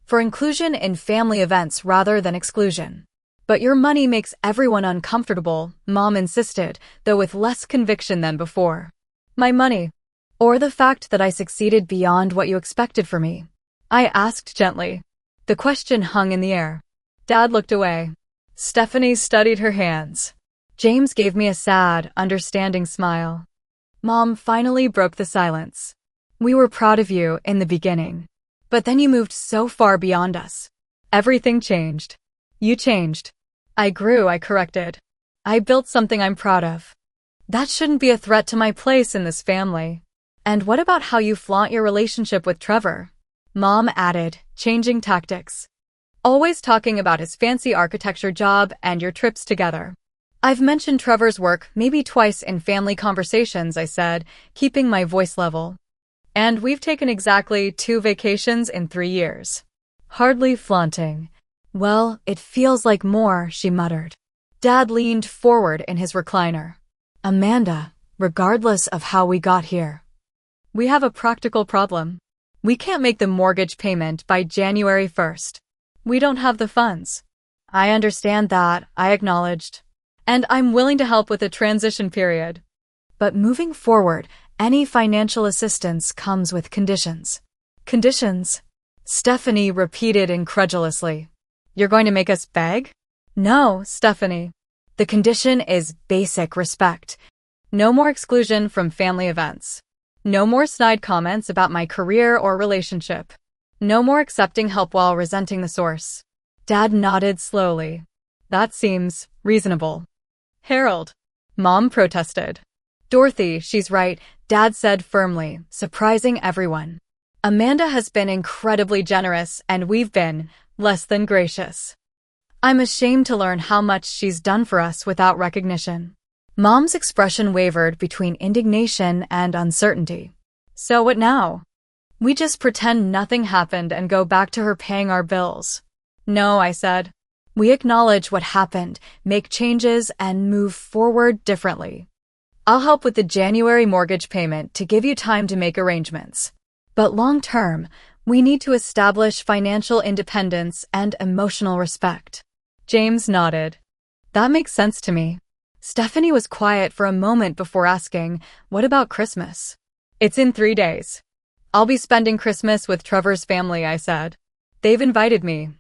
For inclusion in family events rather than exclusion. But your money makes everyone uncomfortable, Mom insisted, though with less conviction than before. My money. Or the fact that I succeeded beyond what you expected for me? I asked gently. The question hung in the air. Dad looked away. Stephanie studied her hands. James gave me a sad, understanding smile. Mom finally broke the silence. We were proud of you in the beginning. But then you moved so far beyond us. Everything changed. You changed. I grew, I corrected. I built something I'm proud of. That shouldn't be a threat to my place in this family. And what about how you flaunt your relationship with Trevor? Mom added, changing tactics. Always talking about his fancy architecture job and your trips together. I've mentioned Trevor's work maybe twice in family conversations, I said, keeping my voice level. And we've taken exactly 2 vacations in 3 years. Hardly flaunting. Well, it feels like more, she muttered. Dad leaned forward in his recliner. Amanda, regardless of how we got here, we have a practical problem. We can't make the mortgage payment by January 1st. We don't have the funds. I understand that, I acknowledged. And I'm willing to help with the transition period. But moving forward, any financial assistance comes with conditions. Conditions? Stephanie repeated incredulously. You're going to make us beg? No, Stephanie. The condition is basic respect. No more exclusion from family events. No more snide comments about my career or relationship. No more accepting help while resenting the source. Dad nodded slowly. That seems reasonable. Harold. Mom protested. Dorothy, she's right, Dad said firmly, surprising everyone. Amanda has been incredibly generous, and we've been less than gracious. I'm ashamed to learn how much she's done for us without recognition. Mom's expression wavered between indignation and uncertainty. So what now? We just pretend nothing happened and go back to her paying our bills. No, I said. We acknowledge what happened, make changes, and move forward differently. I'll help with the January mortgage payment to give you time to make arrangements. But long term, we need to establish financial independence and emotional respect. James nodded. That makes sense to me. Stephanie was quiet for a moment before asking, what about Christmas? It's in 3 days. I'll be spending Christmas with Trevor's family, I said. They've invited me.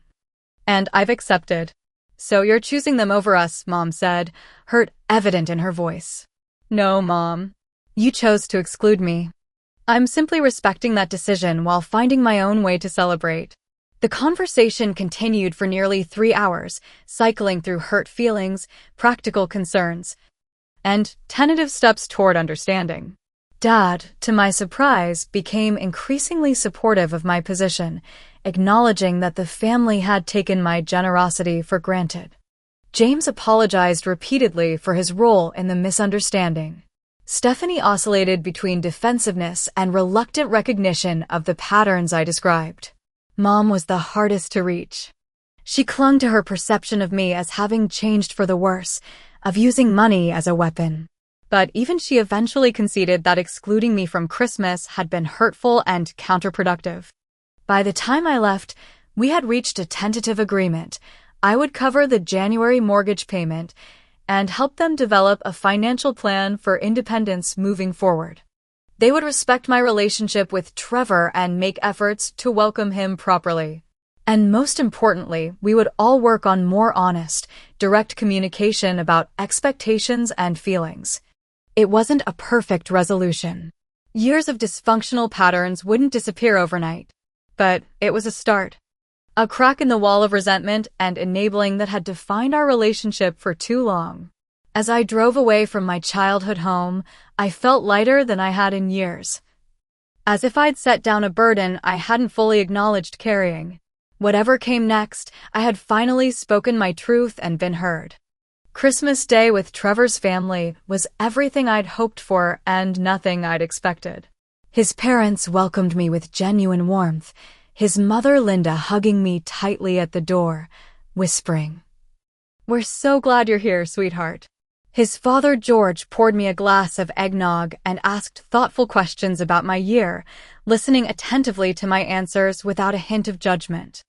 And I've accepted. So you're choosing them over us, Mom said, hurt evident in her voice. No, Mom. You chose to exclude me. I'm simply respecting that decision while finding my own way to celebrate. The conversation continued for nearly 3 hours, cycling through hurt feelings, practical concerns, and tentative steps toward understanding. Dad, to my surprise, became increasingly supportive of my position, acknowledging that the family had taken my generosity for granted. James apologized repeatedly for his role in the misunderstanding. Stephanie oscillated between defensiveness and reluctant recognition of the patterns I described. Mom was the hardest to reach. She clung to her perception of me as having changed for the worse, of using money as a weapon. But even she eventually conceded that excluding me from Christmas had been hurtful and counterproductive. By the time I left, we had reached a tentative agreement. I would cover the January mortgage payment and help them develop a financial plan for independence moving forward. They would respect my relationship with Trevor and make efforts to welcome him properly. And most importantly, we would all work on more honest, direct communication about expectations and feelings. It wasn't a perfect resolution. Years of dysfunctional patterns wouldn't disappear overnight. But it was a start. A crack in the wall of resentment and enabling that had defined our relationship for too long. As I drove away from my childhood home, I felt lighter than I had in years. As if I'd set down a burden I hadn't fully acknowledged carrying. Whatever came next, I had finally spoken my truth and been heard. Christmas Day with Trevor's family was everything I'd hoped for and nothing I'd expected. His parents welcomed me with genuine warmth, his mother Linda hugging me tightly at the door, whispering, "We're so glad you're here, sweetheart." His father George poured me a glass of eggnog and asked thoughtful questions about my year, listening attentively to my answers without a hint of judgment.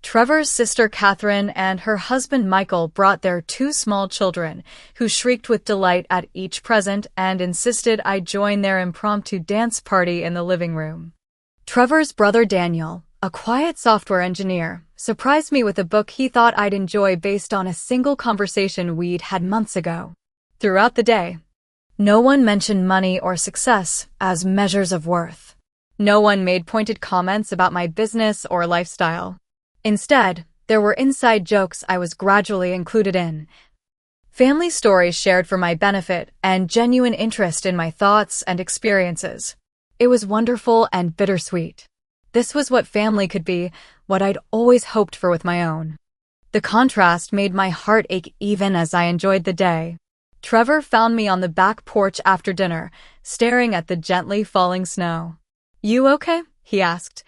Trevor's sister Catherine and her husband Michael brought their 2 small children, who shrieked with delight at each present and insisted I join their impromptu dance party in the living room. Trevor's brother Daniel, a quiet software engineer, surprised me with a book he thought I'd enjoy based on a single conversation we'd had months ago. Throughout the day, no one mentioned money or success as measures of worth. No one made pointed comments about my business or lifestyle. Instead, there were inside jokes I was gradually included in, family stories shared for my benefit, and genuine interest in my thoughts and experiences. It was wonderful and bittersweet. This was what family could be, what I'd always hoped for with my own. The contrast made my heart ache even as I enjoyed the day. Trevor found me on the back porch after dinner, staring at the gently falling snow. "You okay?" he asked,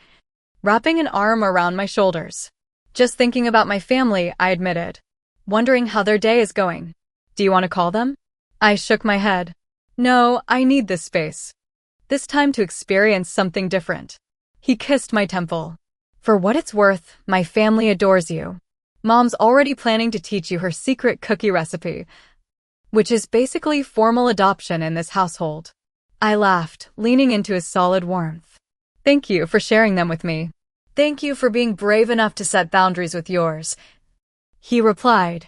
wrapping an arm around my shoulders. "Just thinking about my family," I admitted, wondering how their day is going. "Do you want to call them?" I shook my head. "No, I need this space. This time to experience something different." He kissed my temple. "For what it's worth, my family adores you. Mom's already planning to teach you her secret cookie recipe, which is basically formal adoption in this household." I laughed, leaning into his solid warmth. "Thank you for sharing them with me. Thank you for being brave enough to set boundaries with yours." He replied,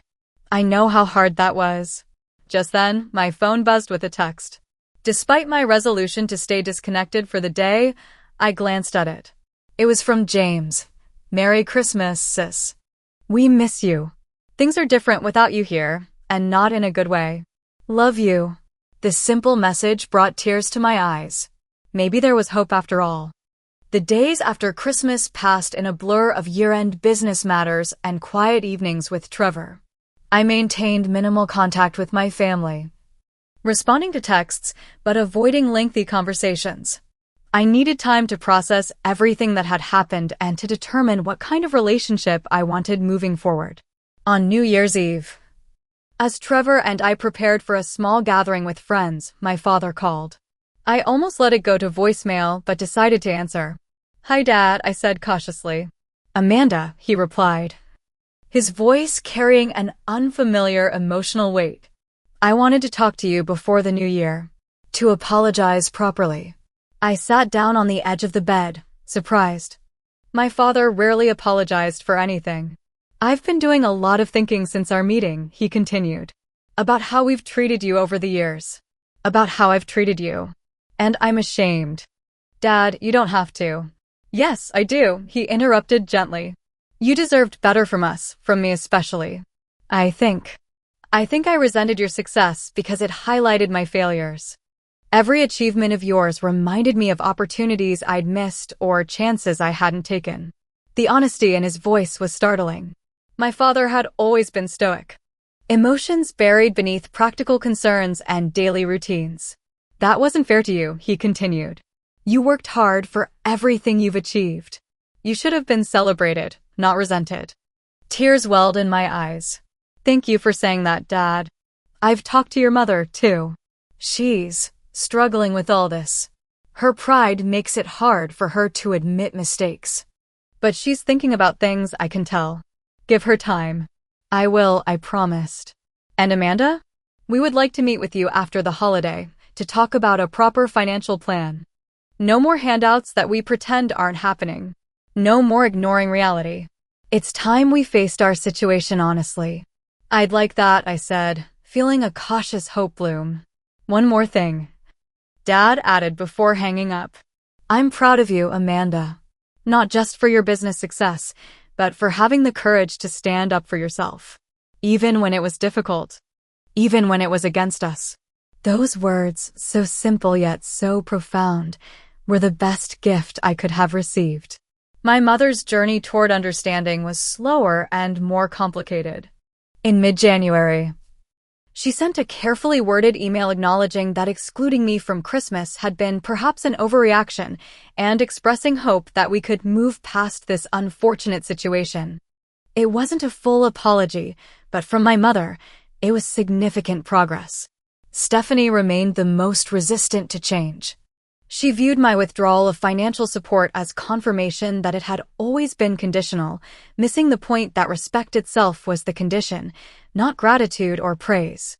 "I know how hard that was." Just then, my phone buzzed with a text. Despite my resolution to stay disconnected for the day, I glanced at it. It was from James. "Merry Christmas, sis. We miss you. Things are different without you here, and not in a good way. Love you." This simple message brought tears to my eyes. Maybe there was hope after all. The days after Christmas passed in a blur of year-end business matters and quiet evenings with Trevor. I maintained minimal contact with my family, responding to texts but avoiding lengthy conversations. I needed time to process everything that had happened and to determine what kind of relationship I wanted moving forward. On New Year's Eve, as Trevor and I prepared for a small gathering with friends, my father called. I almost let it go to voicemail but decided to answer. "Hi, Dad," I said cautiously. "Amanda," he replied, his voice carrying an unfamiliar emotional weight. "I wanted to talk to you before the new year, to apologize properly." I sat down on the edge of the bed, surprised. My father rarely apologized for anything. "I've been doing a lot of thinking since our meeting," he continued, "about how we've treated you over the years, about how I've treated you. And I'm ashamed." "Dad, you don't have to." "Yes, I do," he interrupted gently. "You deserved better from us, from me especially. I think I resented your success because it highlighted my failures. Every achievement of yours reminded me of opportunities I'd missed or chances I hadn't taken." The honesty in his voice was startling. My father had always been stoic. Emotions buried beneath practical concerns and daily routines. "That wasn't fair to you," he continued. "You worked hard for everything you've achieved. You should have been celebrated, not resented." Tears welled in my eyes. "Thank you for saying that, Dad. I've talked to your mother, too. She's struggling with all this. Her pride makes it hard for her to admit mistakes. But she's thinking about things, I can tell. Give her time." "I will," I promised. "And Amanda? We would like to meet with you after the holiday to talk about a proper financial plan. No more handouts that we pretend aren't happening. No more ignoring reality. It's time we faced our situation honestly." "I'd like that," I said, feeling a cautious hope bloom. "One more thing," Dad added before hanging up. "I'm proud of you, Amanda. Not just for your business success, but for having the courage to stand up for yourself. Even when it was difficult. Even when it was against us." Those words, so simple yet so profound, were the best gift I could have received. My mother's journey toward understanding was slower and more complicated. In mid-January, she sent a carefully worded email acknowledging that excluding me from Christmas had been perhaps an overreaction and expressing hope that we could move past this unfortunate situation. It wasn't a full apology, but from my mother, it was significant progress. Stephanie remained the most resistant to change. She viewed my withdrawal of financial support as confirmation that it had always been conditional, missing the point that respect itself was the condition, not gratitude or praise.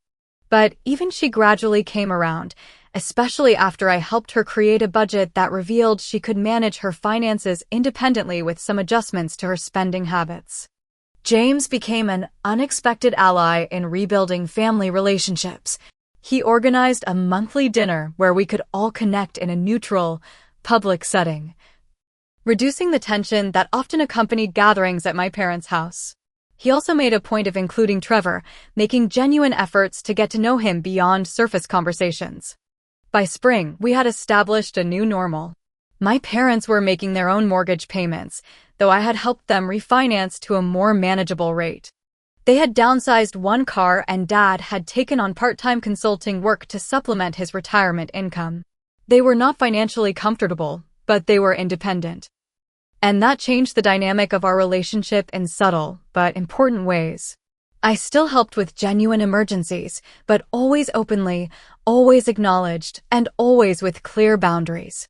But even she gradually came around, especially after I helped her create a budget that revealed she could manage her finances independently with some adjustments to her spending habits. James became an unexpected ally in rebuilding family relationships. He organized a monthly dinner where we could all connect in a neutral, public setting, reducing the tension that often accompanied gatherings at my parents' house. He also made a point of including Trevor, making genuine efforts to get to know him beyond surface conversations. By spring, we had established a new normal. My parents were making their own mortgage payments, though I had helped them refinance to a more manageable rate. They had downsized one car and Dad had taken on part-time consulting work to supplement his retirement income. They were not financially comfortable, but they were independent. And that changed the dynamic of our relationship in subtle, but important ways. I still helped with genuine emergencies, but always openly, always acknowledged, and always with clear boundaries.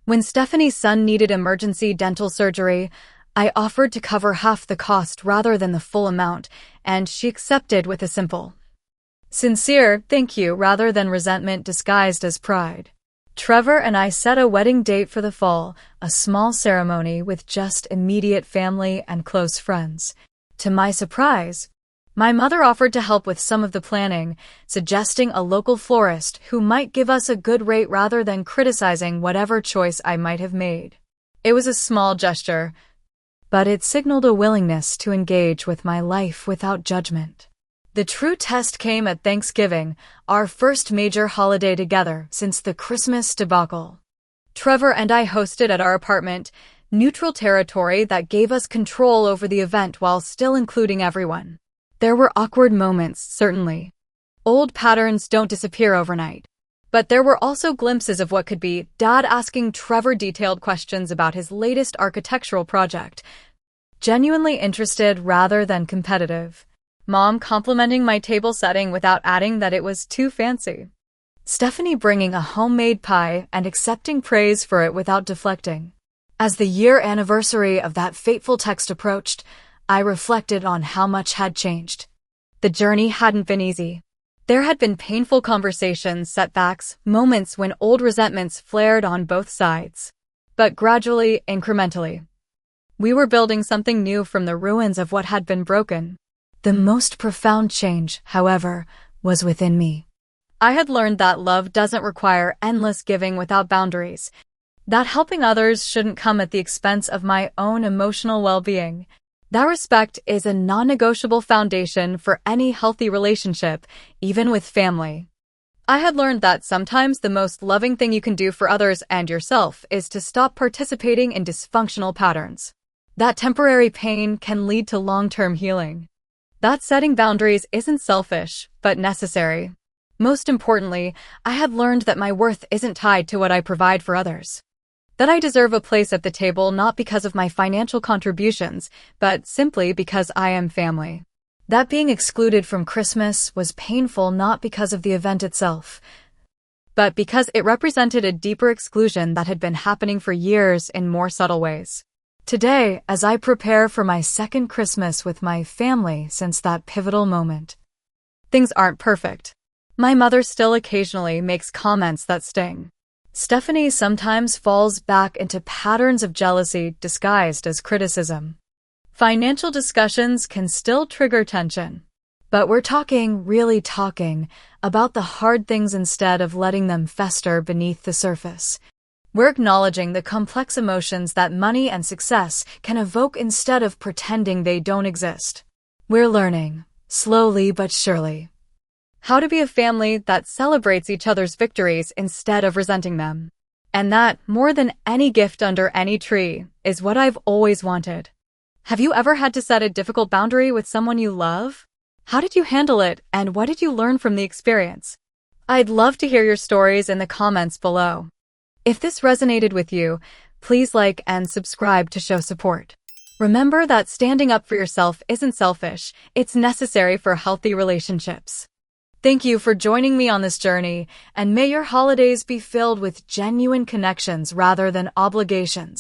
When Stephanie's son needed emergency dental surgery, I offered to cover half the cost rather than the full amount, and she accepted with a simple, sincere thank you rather than resentment disguised as pride. Trevor and I set a wedding date for the fall, a small ceremony with just immediate family and close friends. To my surprise, my mother offered to help with some of the planning, suggesting a local florist who might give us a good rate rather than criticizing whatever choice I might have made. It was a small gesture, but it signaled a willingness to engage with my life without judgment. The true test came at Thanksgiving, our first major holiday together since the Christmas debacle. Trevor and I hosted at our apartment, neutral territory that gave us control over the event while still including everyone. There were awkward moments, certainly. Old patterns don't disappear overnight. But there were also glimpses of what could be: Dad asking Trevor detailed questions about his latest architectural project, genuinely interested rather than competitive. Mom complimenting my table setting without adding that it was too fancy. Stephanie bringing a homemade pie and accepting praise for it without deflecting. As the year anniversary of that fateful text approached, I reflected on how much had changed. The journey hadn't been easy. There had been painful conversations, setbacks, moments when old resentments flared on both sides. But gradually, incrementally, we were building something new from the ruins of what had been broken. The most profound change, however, was within me. I had learned that love doesn't require endless giving without boundaries, that helping others shouldn't come at the expense of my own emotional well-being. That respect is a non-negotiable foundation for any healthy relationship, even with family. I had learned that sometimes the most loving thing you can do for others and yourself is to stop participating in dysfunctional patterns. That temporary pain can lead to long-term healing. That setting boundaries isn't selfish, but necessary. Most importantly, I had learned that my worth isn't tied to what I provide for others. That I deserve a place at the table not because of my financial contributions, but simply because I am family. That being excluded from Christmas was painful not because of the event itself, but because it represented a deeper exclusion that had been happening for years in more subtle ways. Today, as I prepare for my second Christmas with my family since that pivotal moment, things aren't perfect. My mother still occasionally makes comments that sting. Stephanie sometimes falls back into patterns of jealousy disguised as criticism. Financial discussions can still trigger tension. But we're really talking, about the hard things instead of letting them fester beneath the surface. We're acknowledging the complex emotions that money and success can evoke instead of pretending they don't exist. We're learning, slowly but surely, how to be a family that celebrates each other's victories instead of resenting them. And that, more than any gift under any tree, is what I've always wanted. Have you ever had to set a difficult boundary with someone you love? How did you handle it, and what did you learn from the experience? I'd love to hear your stories in the comments below. If this resonated with you, please like and subscribe to show support. Remember that standing up for yourself isn't selfish, it's necessary for healthy relationships. Thank you for joining me on this journey, and may your holidays be filled with genuine connections rather than obligations.